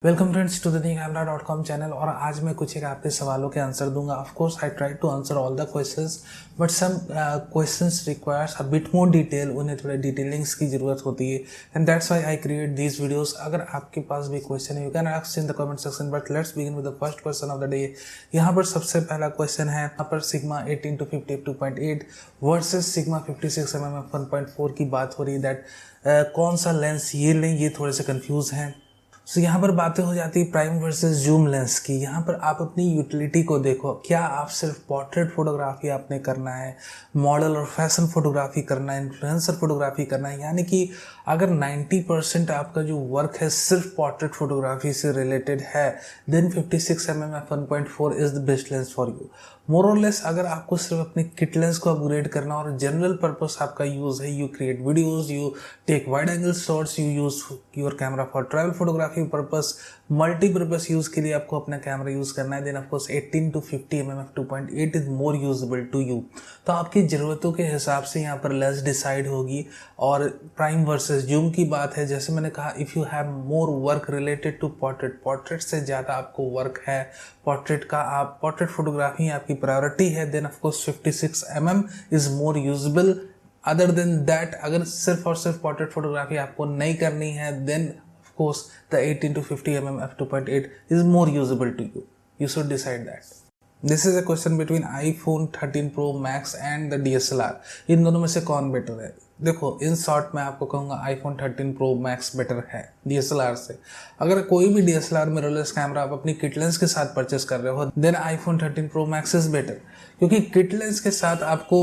Welcome friends to the camera.com channel. और आज मैं कुछ एक आपके सवालों के आंसर दूंगा। Of course I try to answer all the questions but some questions requires a bit more detail. उन्हें थोड़े डिटेलिंग्स की जरूरत होती है and that's why I create these videos. अगर आपके पास भी क्वेश्चन है you can ask in the comment section, but let's begin with the first question of the day. यहाँ पर सबसे पहला क्वेश्चन है, यहाँ पर sigma 18-50 f2.8 versus sigma 56mm f1.4 की बात हो रही है। दैट कौन सा लेंस ये लें, ये थोड़े से कंफ्यूज हैं। सो यहाँ पर बातें हो जाती है प्राइम वर्सेस जूम लेंस की। यहाँ पर आप अपनी यूटिलिटी को देखो, क्या आप सिर्फ पोर्ट्रेट फोटोग्राफी आपने करना है, मॉडल और फैशन फोटोग्राफी करना है, इन्फ्लुएंसर फोटोग्राफी करना है। यानी कि अगर 90% आपका जो वर्क है सिर्फ पोर्ट्रेट फोटोग्राफी से रिलेटेड है, then 56mm f1.4 is the best lens for you. More और लेस अगर आपको सिर्फ अपने किट लेंस को अपग्रेड करना और जनरल पर्पस आपका यूज है, you create videos, you take wide angle shots, you use your camera for travel photography purpose, multipurpose use के लिए आपको अपना कैमरा यूज करना है, then of course 18-50mm f2.8 is more usable to you. तो आपकी ज़रूरतों के हिसाब से यहाँ पर लेंस डिसाइड होगी। और प्राइम वर्सेस जूम की बात है, जैसे मैंने कहा, if you have more work related to portrait से ज़्यादा आपको वर्क है पोर्ट्रेट का, आप पोर्ट्रेट फोटोग्राफी आपकी प्रायोरिटी है, then of course 56mm is more usable. Other than that अगर सिर्फ और सिर्फ पोर्ट्रेट फोटोग्राफी आपको नहीं करनी है, then course the 18-50mm f2.8 is more usable to you. You should decide that. This is a question between iPhone 13 Pro Max and the DSLR. इन दोनों में से कौन बेटर है? देखो, इन शॉर्ट मैं आपको कहूँगा iPhone 13 Pro Max बेटर है DSLR से। अगर कोई भी DSLR मिररलेस कैमरा आप अपनी किट लेंस के साथ परचेस कर रहे हो, then iPhone 13 Pro Max is better, क्योंकि किट लेंस के साथ आपको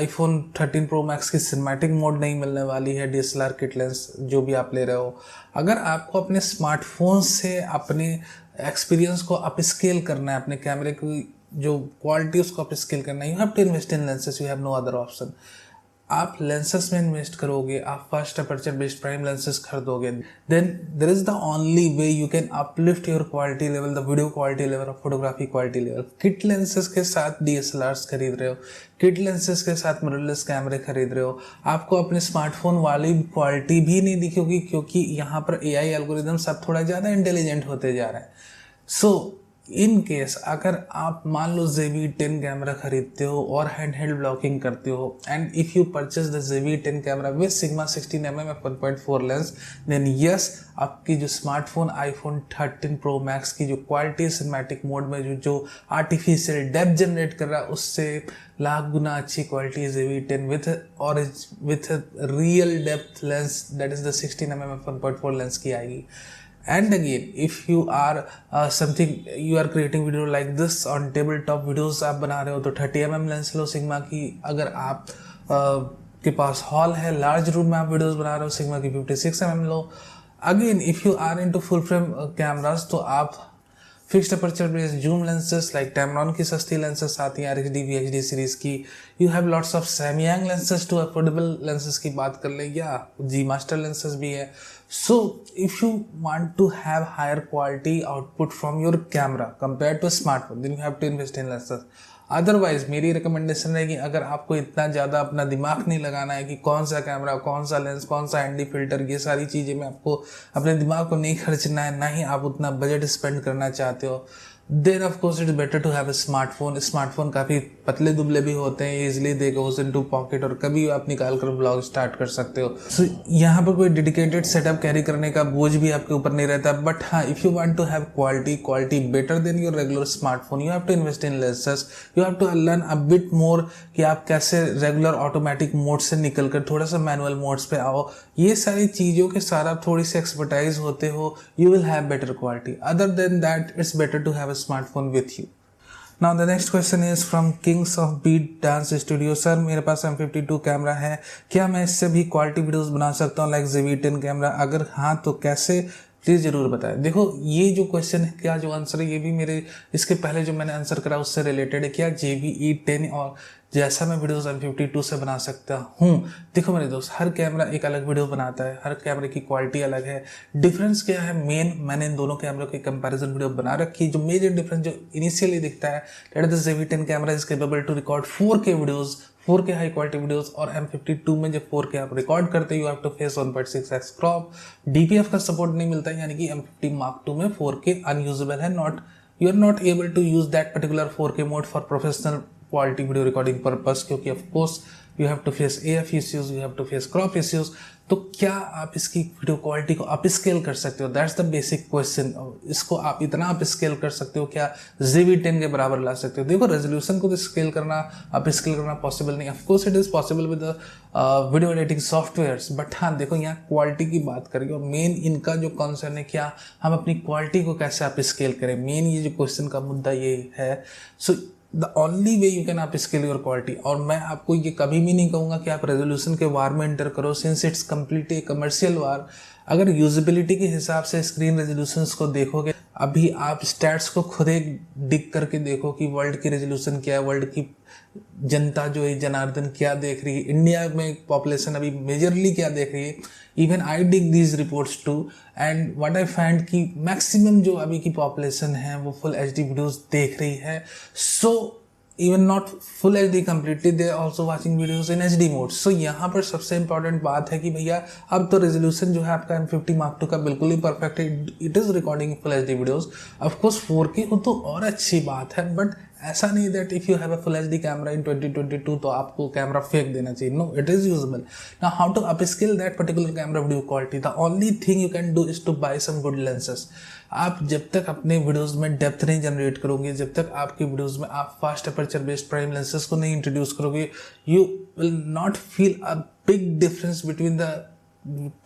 iPhone 13 Pro Max की सिनेमैटिक मोड नहीं मिलने वाली है। DSLR किट लेंस जो भी आप ले रहे हो, अगर आपको अपने स्मार्टफोन से अपने एक्सपीरियंस को अप स्केल करना है, अपने कैमरे की जो क्वालिटी उसको अप स्केल करना है, you have to invest in lenses, you have no other option. आप लेंसेज में इन्वेस्ट करोगे, आप first aperture based prime lenses खरीदोगे, then there is the only way you can uplift your quality level, the video quality level और photography quality level. Kit lenses के साथ DSLRs खरीद रहे हो, किट लेंसेज के साथ मिररलेस कैमरे खरीद रहे हो, आपको अपने स्मार्टफोन वाली क्वालिटी भी नहीं दिखेगी, क्योंकि यहाँ पर AI एल्गोरिदम्स अब थोड़ा ज़्यादा इंटेलिजेंट होते जा रहे हैं। सो इन केस अगर आप मान लो ZV-10 कैमरा खरीदते हो और हैंड ब्लॉकिंग करते हो, and if you purchase the ZV-10 camera with Sigma 16mm f1.4 lens, then yes, आपकी जो स्मार्टफोन iPhone 13 Pro Max की जो क्वालिटी सिनेमैटिक मोड में जो आर्टिफिशियल डेप्थ जनरेट कर रहा है, उससे लाख गुना अच्छी quality ZV-10 with real depth lens, that is the 16mm f1.4 lens की आएगी। And again, if you are you are creating video like this on tabletop videos आप बना रहे हो, तो 30mm लेंस लो सिग्मा की। अगर आप के पास हॉल है, लार्ज रूम में आप वीडियोस बना रहे हो, सिग्मा की 56mm लो। Again if you are into full frame cameras, तो आप fixed aperture based zoom lenses like Tamron की सस्ती लेंसेज आती हैं RXD VHD सीरीज की। You have lots of Samyang lenses to affordable lenses की बात कर ले, या G Master लेंसेज भी है। So if you want to have higher quality output from your camera compare to smartphone, then you have to invest in lenses. Otherwise मेरी recommendation है कि अगर आपको इतना ज़्यादा अपना दिमाग नहीं लगाना है कि कौन सा कैमरा, कौन सा लेंस, कौन सा एनडी फिल्टर, ये सारी चीज़ें में आपको अपने दिमाग को नहीं खर्चना है, ना ही आप उतना बजट स्पेंड करना चाहते हो, then of course it's better to have a smartphone. Smartphone काफ़ी पतले दुबले भी होते हैं, easily they goes into pocket, और कभी आप निकाल कर ब्लॉग स्टार्ट कर सकते हो। सो यहाँ पर कोई डेडिकेटेड सेटअप कैरी करने का बोझ भी आपके ऊपर नहीं रहता। बट हाँ, if you want to have quality better than your regular smartphone, you have to invest in lenses, you have to learn a bit more कि आप कैसे रेगुलर ऑटोमेटिक मोड से निकल कर थोड़ा सा मैनुअल मोड्स पे आओ। ये सारी चीज़ों के साथ आप थोड़ी सी एक्सपर्टाइज होते हो, you will have better quality. Other than that it's better to have smartphone with you. Now the next question is from Kings of Beat Dance Studio. Sir, मेरे पास M52 कैमरा है, क्या मैं इससे भी क्वालिटी वीडियोस बना सकता हूँ like ZV-10 camera? अगर हाँ तो कैसे, प्लीज़ ज़रूर बताएं। देखो, ये जो क्वेश्चन है, क्या जो आंसर है, ये भी मेरे इसके पहले जो मैंने आंसर करा उससे रिलेटेड है। क्या ZV-10 और जैसा मैं वीडियोस M52 से बना सकता हूँ? देखो मेरे दोस्त, हर कैमरा एक अलग वीडियो बनाता है, हर कैमरे की क्वालिटी अलग है। डिफरेंस क्या है मेन, मैंने इन दोनों कैमरों की कंपैरिजन वीडियो बना रखी। जो मेजर डिफरेंस जो इनिशियली दिखता है, that is the ZV-10 camera is capable to record 4K videos 4K high quality videos, और M52 में जब 4K आप रिकॉर्ड करते हो you have to face 1.6x crop. DPF का सपोर्ट नहीं मिलता है, यानी कि M50 Mark II में 4K अनयूजेबल है, you are not able to use that particular 4K mode for professional quality video recording purpose, क्योंकि of course you have to face AF issues, you have to face crop issues. तो क्या आप इसकी video quality को upscale कर सकते हो? That's the basic question. इसको आप इतना अप स्केल कर सकते हो, क्या ZV-10 के बराबर ला सकते हो? देखो, रेजोल्यूशन को तो स्केल करना, अप स्केल करना पॉसिबल नहीं। Of course it is possible with video editing softwares, but हाँ देखो, यहाँ क्वालिटी की बात करेंगे और मेन इनका जो कंसर्न है, क्या हम अपनी क्वालिटी को कैसे अप स्केल करें, मेन ये जो क्वेश्चन का मुद्दा ये है। So the only way you can आप स्केल योर क्वालिटी, और मैं आपको ये कभी भी नहीं कहूँगा कि आप रेजोल्यूशन के वार में एंटर करो, सिंस इट्स कम्प्लीटली कमर्शियल वार। अगर यूजेबिलिटी के हिसाब से स्क्रीन रेजोल्यूशंस को देखोगे, अभी आप स्टैट्स को खुद एक डिग करके देखो कि वर्ल्ड की रेजोल्यूशन क्या है, वर्ल्ड की जनता जो है जनार्दन क्या देख रही है, इंडिया में पॉपुलेशन अभी मेजरली क्या देख रही है। Even I dig these reports too, and what I find कि मैक्सिमम जो अभी की पॉपुलेशन है वो फुल HD वीडियोस देख रही है। So even not full HD completely, they are also watching videos in HD mode। सो यहाँ पर सबसे इंपॉर्टेंट बात है कि भैया अब तो रेजोल्यूशन जो है आपका M50 Mark II का बिल्कुल ही परफेक्ट है, it is recording full HD videos. Of course 4K हो तो और अच्छी बात है, बट ऐसा नहीं that if you have a full HD camera in 2022 तो आपको कैमरा फेंक देना चाहिए। No, it is usable. Now how to upskill that particular camera video quality? The only thing you can do is to buy some good lenses. आप जब तक अपने videos में डेप्थ नहीं जनरेट करोगे, जब तक आपकी वीडियोस में आप fast aperture based prime lenses को नहीं इंट्रोड्यूस करोगे, you will not feel a big difference between the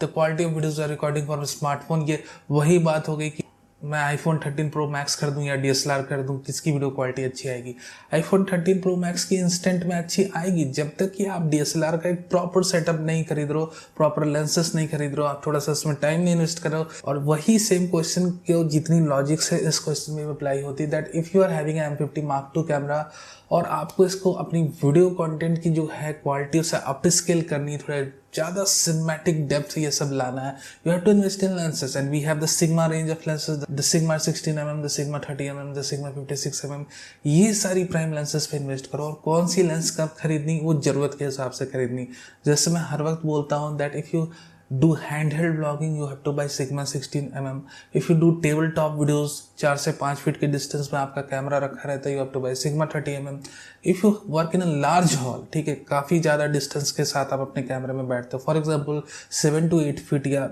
quality of videos are recording for smartphone. ये वही बात हो गई कि मैं iPhone 13 Pro Max कर दूं या DSLR कर दूं, किसकी वीडियो क्वालिटी अच्छी आएगी? iPhone 13 Pro Max की इंस्टेंट में अच्छी आएगी जब तक कि आप DSLR का एक प्रॉपर सेटअप नहीं खरीद रहे हो, प्रॉपर लेंसेस नहीं खरीद रहे हो, आप थोड़ा सा इसमें टाइम नहीं इन्वेस्ट कर रहे हो। और वही सेम क्वेश्चन की जितनी लॉजिक्स है इस क्वेश्चन में अप्लाई होती है, that if you are having M50 Mark II camera और आपको इसको अपनी वीडियो कंटेंट की जो है क्वालिटी उसे अप स्केल करनी है, थोड़ा ज़्यादा सिनेमैटिक डेप्थ ये सब लाना है, you have to invest in lenses. And we have the Sigma range of lenses, the Sigma 16mm, the Sigma 30mm, the Sigma 56mm। ये सारी प्राइम लेंसेज पे इन्वेस्ट करो, और कौन सी लेंस कब खरीदनी वो ज़रूरत के हिसाब से खरीदनी। जैसे मैं हर वक्त बोलता हूँ that if you do handheld vlogging you have to buy Sigma 16mm। if you do tabletop videos 4 से 5 फीट के डिस्टेंस में आपका कैमरा रखा रहता है, you have to buy Sigma 30mm। if you work in a large hall, ठीक है, काफ़ी ज़्यादा डिस्टेंस के साथ आप अपने कैमरे में बैठते हो, फॉर एग्जाम्पल 7 to 8 फीट या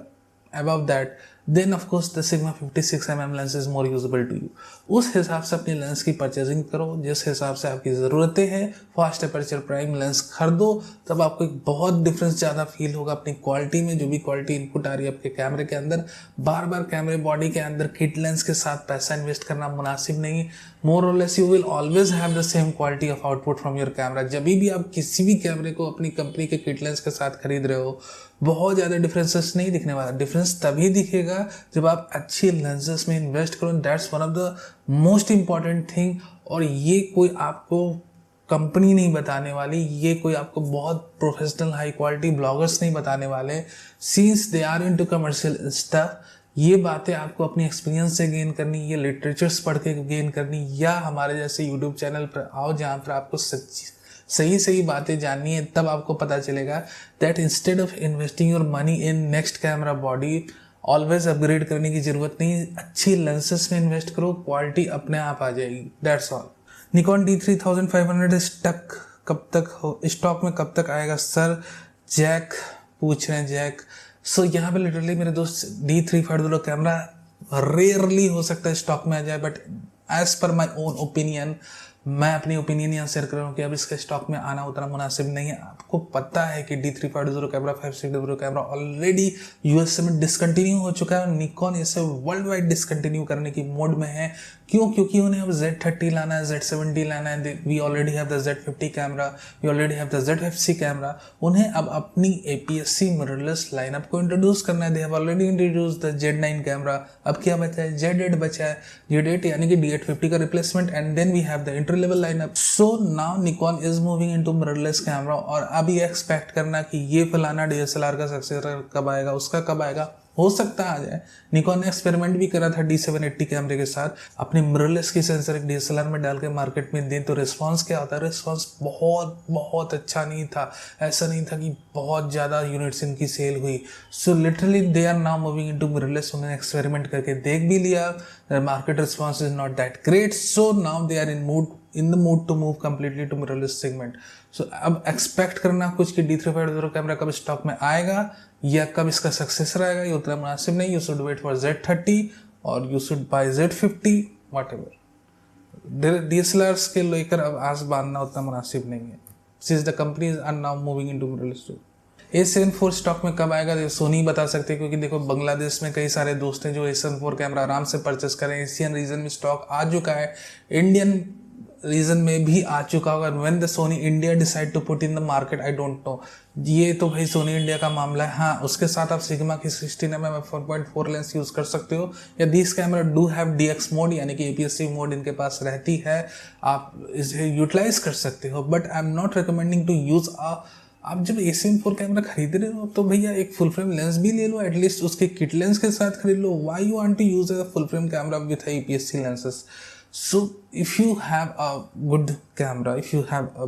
above that, then of course the Sigma 56mm lens is more usable to you। उस हिसाब से अपनी लेंस की परचेजिंग करो, जिस हिसाब से आपकी ज़रूरतें हैं, फास्ट अपर्चर प्राइम लेंस खरीदो, तब आपको एक बहुत डिफरेंस ज़्यादा फील होगा अपनी क्वालिटी में। जो भी क्वालिटी इनपुट आ रही है आपके कैमरे के अंदर, बार बार कैमरे बॉडी के अंदर किट लेंस के साथ पैसा इन्वेस्ट करना मुनासिब नहीं। मोर और less you will always have the same quality of output from your camera. जब भी आप किसी भी कैमरे को अपनी कंपनी के किट लेंस के साथ खरीद रहे हो, बहुत ज़्यादा डिफरेंसेस नहीं दिखने वाला। डिफरेंस तभी दिखेगा जब आप अच्छी लेंसेज में इन्वेस्ट करो, that's one of the most important thing. और ये कोई आपको कंपनी नहीं बताने वाली, ये कोई आपको बहुत प्रोफेशनल हाई क्वालिटी ब्लॉगर्स नहीं बताने वाले, since they are into commercial stuff. ये बातें आपको अपनी एक्सपीरियंस से गेन करनी, ये लिटरेचर्स पढ़ के गेन करनी, या हमारे जैसे यूट्यूब चैनल पर आओ जहाँ पर आपको सही सही बातें जाननी है। तब आपको पता चलेगा that instead of investing your money in next camera body, always upgrade करने की ज़रूरत नहीं, अच्छी लेंसेज में इन्वेस्ट करो, क्वालिटी अपने आप आ जाएगी। That's all. Nikon D3500 stuck कब तक हो, स्टॉक में कब तक आएगा सर? जैक पूछ रहे हैं, जैक। सो यहाँ पे लिटरली मेरे दोस्त D3500 कैमरा रेयरली हो सकता है स्टॉक में आ जाए, but as per my own opinion, मैं अपनी ओपिनियन यहाँ शेयर कर रहा हूँ कि अब इसके स्टॉक में आना उतना मुनासिब नहीं है। आपको पता है कि D3500 camera 5600 camera already USA में डिसकंटिन्यू हो चुका है, और निकॉन इसे वर्ल्ड वाइड डिसकंटिन्यू करने की मोड में है। क्यों? क्योंकि उन्हें अब Z30 लाना है, Z70 लाना है। We already have the Z50 camera, we already have the ZFC camera. उन्हें अब अपनी APS-C मिररलेस लाइनअप को इंट्रोड्यूस करना है। They have already introduce the Z9 camera. अब क्या बचा है? Z8 बचा है, Z8 यानी कि D850 का replacement, and then we have the inter level lineup. So now Nikon is moving into mirrorless camera, और अब ये एक्सपेक्ट करना कि ये फलाना DSLR का सक्सेसर कब आएगा, उसका कब आएगा, हो सकता आ जाए। निकॉन ने एक्सपेरिमेंट भी करा था D780 कैमरे के साथ, अपने मिररलेस की सेंसर एक DSLR में डाल के मार्केट में दें तो रिस्पांस क्या होता है, रिस्पांस बहुत बहुत अच्छा नहीं था। ऐसा नहीं था कि बहुत ज़्यादा यूनिट्स इनकी सेल हुई। So literally they are now moving into mirrorless. उन्होंने एक्सपेरिमेंट करके देख भी लिया, market response is not that great, so now they are in the mood to move completely to mirrorless segment. So अब expect करना कुछ कि D350 कैमरा कब स्टॉक में आएगा या कब इसका सक्सेसर आएगा, ये उतना मुनासिब नहीं। You should wait for Z30 और you should bye Z50 what ever. DSLRs के लेकर अब आस बांधना उतना मुनासिब नहीं है, since the companies are now moving into mirrorless. A7 IV stock में कब आएगा तो सोनी बता सकते हैं, क्योंकि देखो बांग्लादेश में कई सारे दोस्त हैं जो A7 IV कैमरा आराम से परचेस करें। एशियन रीजन में स्टॉक आ चुका है, इंडियन रीजन में भी आ चुका होगा। When the Sony India decide to put in the market I don't know, ये तो भाई सोनी इंडिया का मामला है। हाँ, उसके साथ आप सिग्मा की 16mm f1.4 लेंस यूज कर सकते हो, या this camera do have DX mode यानी कि APS-C मोड इनके पास रहती है, आप इसे यूटिलाइज कर सकते हो। But I am not recommending to use आप जब A7 IV कैमरा खरीद रहे हो तो भैया एक फुल फ्रेम लेंस भी ले लो, एटलीस्ट उसके किट लेंस के साथ खरीद लो। Why you want to use a full frame camera with APS-C lenses? So if you have a good camera, if you have a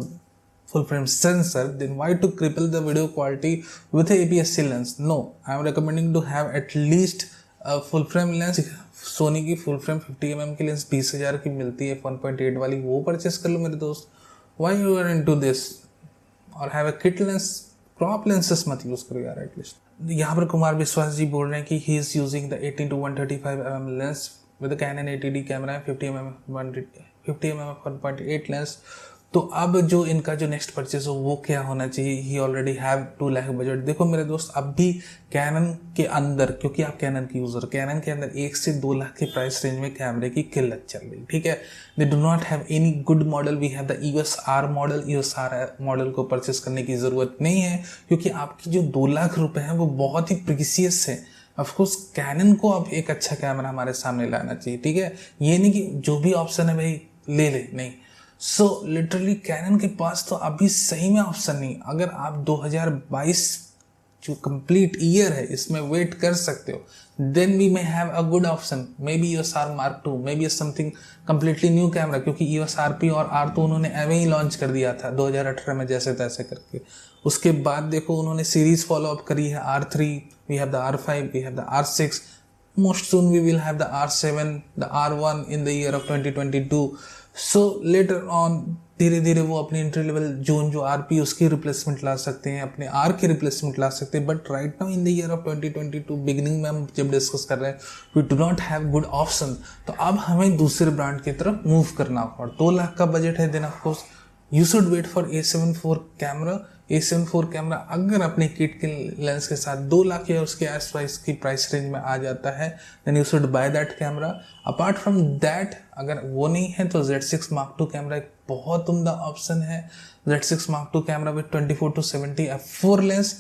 full frame sensor, then why to cripple the video quality with a APS-C lens? No, I am recommending to have at least a full frame lens. Sony की full frame 50mm की lens 20,000 की मिलती है 1.8 वाली, वो purchase कर लो मेरे दोस्त। Why you are into this? और have a kit lens, crop lenses मत यूज करो यार एटलीस्ट। यहाँ पर कुमार विश्वास जी बोल रहे हैं कि he is using the 18-135mm lens with a Canon 80D camera, 50mm 1.8 lens. तो अब जो इनका जो नेक्स्ट परचेज हो वो क्या होना चाहिए, ही ऑलरेडी हैव 2 लाख बजट। देखो मेरे दोस्त, अब भी कैनन के अंदर, क्योंकि आप कैनन की यूजर, कैनन के अंदर 1 से 2 लाख के प्राइस रेंज में कैमरे की किल्लत चल रही, ठीक है। They do not have any good model. We have the EOS R model. EOS R model को परचेस करने की जरूरत नहीं है, क्योंकि आपकी जो 2 लाख रुपए हैं वो बहुत ही प्रीसियस है। ऑफकोर्स कैनन को अब एक अच्छा कैमरा हमारे सामने लाना चाहिए, ठीक है। ये नहीं कि जो भी ऑप्शन है भाई ले ले, नहीं। सो लिटरली कैनन के पास तो अभी सही में ऑप्शन नहीं। अगर आप 2022 जो कंप्लीट ईयर है इसमें वेट कर सकते हो, then we may have a good option, may be EOS R Mark II, may be something completely new camera, क्योंकि EOS RP और R तो उन्होंने एवं ही लॉन्च कर दिया था 2018 में जैसे तैसे करके। उसके बाद देखो उन्होंने सीरीज फॉलो अप करी है, R3, we have the R5, we have the R6, most soon we will have the R7, the R1 in the year of 2022. So later on धीरे धीरे वो अपनी एंट्री लेवल जोन जो RP उसकी replacement ला सकते हैं, अपने R की रिप्लेसमेंट ला सकते हैं। But right now in the year of 2022 beginning में हम जब डिस्कस कर रहे हैं, we do not have good option. तो अब हमें दूसरे ब्रांड की तरफ मूव करना होगा। 2 लाख का बजट है, then of course you should wait for A7 IV camera. A7 IV camera अगर अपने किट के लेंस के साथ 2 लाख या उसके आस पास की प्राइस रेंज में आ जाता है, then you should buy that camera. Apart from that अगर वो नहीं है तो Z6 Mark II कैमरा एक बहुत उम्दा ऑप्शन है। Z6 Mark II camera with 24-70 f4 lens.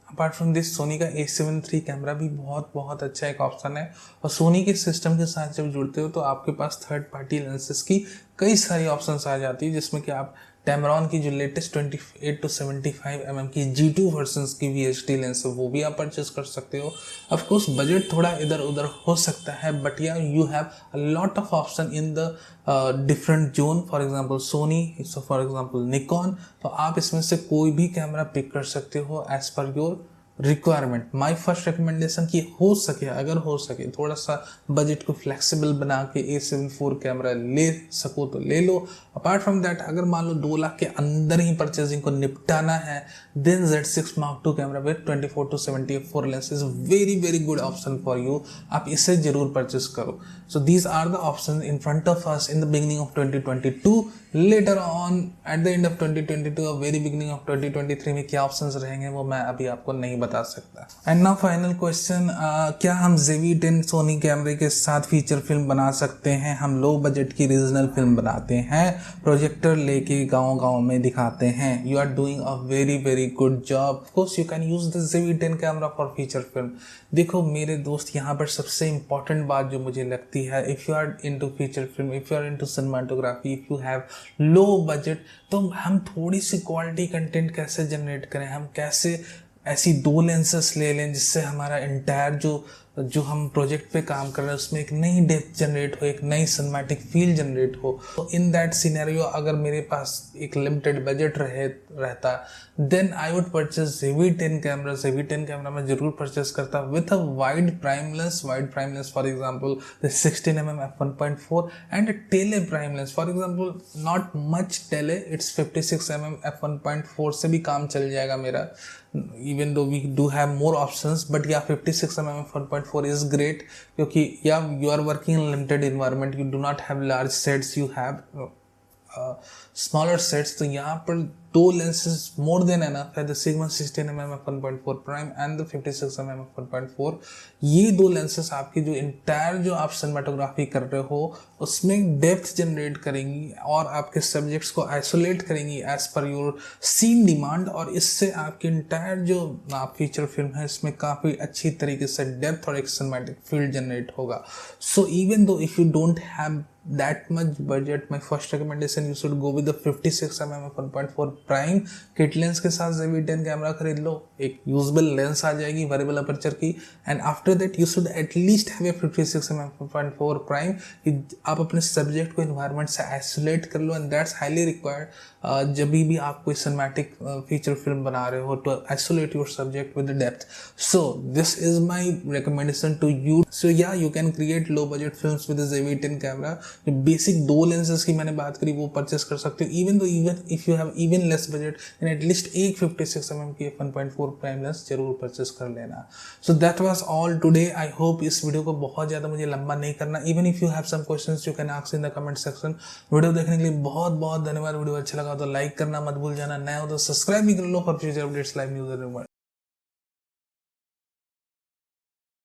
Apart from this Sony का A7 III कैमरा भी बहुत बहुत अच्छा एक ऑप्शन है। और सोनी के सिस्टम के साथ जब जुड़ते हो तो आपके पास थर्ड पार्टी लेंसेज की कई सारी ऑप्शंस आ जाती है, जिसमें कि आप Tamron की जो लेटेस्ट 28-75mm की G2 वर्जन्स की VHD लेंस है वो भी आप परचेस कर सकते हो। ऑफ कोर्स बजट थोड़ा इधर उधर हो सकता है, बट या you have a lot of option in the different zone. For example Sony, so for example Nikon, तो आप इसमें से कोई भी कैमरा पिक कर सकते हो as per your requirement. My first recommendation की हो सके, अगर हो सके थोड़ा सा बजट को फ्लेक्सिबल बना के A7 IV कैमरा ले सको तो ले लो। अपार्ट फ्रॉम दैट अगर मान लो 2 लाख के अंदर ही परचेजिंग को निपटाना है, then Z6 Mark II camera with 24-70 f4 lens is very very good option for you. आप इसे जरूर परचेस करो। So these are the option in front of us in the beginning of 2022। Later on at the end of 2022 और very beginning of 2023 में क्या options रहेंगे वो मैं अभी आपको नहीं बता सकता। एंड नाउ फाइनल क्वेश्चन, क्या हम ZV-10 सोनी कैमरे के साथ फीचर फिल्म बना सकते हैं? हम लो बजट की रीजनल फिल्म बनाते हैं, प्रोजेक्टर लेके गांव-गांव में दिखाते हैं। You are doing a very very good job. Of course you can use the ZV-10 camera for feature film. देखो मेरे दोस्त, यहाँ पर सबसे इंपॉर्टेंट बात जो मुझे लगती है, if you are into feature film, if you are into cinematography, if you have low budget, तो हम थोड़ी सी क्वालिटी कंटेंट कैसे जनरेट करें, हम कैसे ऐसी 2 लेंसेस ले लें जिससे हमारा इंटायर जो हम प्रोजेक्ट पे काम कर रहे हैं उसमें एक नई डेप्थ जनरेट हो, एक नई सिनेमैटिक फील जनरेट हो। तो इन दैट सिनेरियो अगर मेरे पास एक लिमिटेड बजट रहता then I would purchase ZV-10 camera. ZV-10 camera मैं जरूर परचेज करता with a wide prime lens for example the 16mm f1.4 and tele prime lens for example not much tele, it's 56mm f1.4 से भी काम चल जाएगा मेरा, even though we do have more options, but yeah 56mm f1.4 is great क्योंकि yeah you are working in limited environment, you do not have large sets, you have smaller sets। तो यहाँ पर 2 lenses more than enough है, the Sigma 16mm f1.4 prime and the 56mm f1.4। ये 2 lenses आपकी जो entire जो आप cinematography कर रहे हो उसमें डेप्थ जनरेट करेंगी और आपके सब्जेक्ट्स को आइसोलेट करेंगी as per your scene demand, और इससे आपकी इंटायर जो आप फीचर फिल्म है इसमें काफ़ी अच्छी तरीके से डेप्थ और एक सिनेमैटिक फील्ड जनरेट होगा। So even though if you don't have that much budget, my first recommendation you should go with the 56mm f1.4 prime kit lens के साथ ZV-10 कैमरा खरीद लो, एक यूजेबल लेंस आ जाएगी variable aperture की, and after that you should at least have a 56mm f1.4 prime कि आप अपने subject को इन्वायरमेंट से आइसोलेट कर लो, एंड दैट्स हाईली रिक्वायर्ड जब भी आप कोई सिनेमैटिक फीचर फिल्म बना रहे हो to isolate your subject with depth. So this is my recommendation to you. So yeah you can create low budget films with ZV-10 camera. जो basic 2 lenses की मैंने बात करी वो परचेस कर सकते हो, even if you have even less budget in at least एक 56mm की f1.4 प्राइम लेंस जरूर परचेस कर लेना। So that was all today. I hope इस वीडियो को बहुत ज़्यादा मुझे लंबा नहीं करना। Even if you have some questions you can ask in the comment section. Video देखने के लिए बहुत बहुत धन्यवाद। वीडियो अच्छा लगा तो लाइक करना मत भूल जाना, नया हो तो सब्सक्राइब भी कर लो for future updates, live news.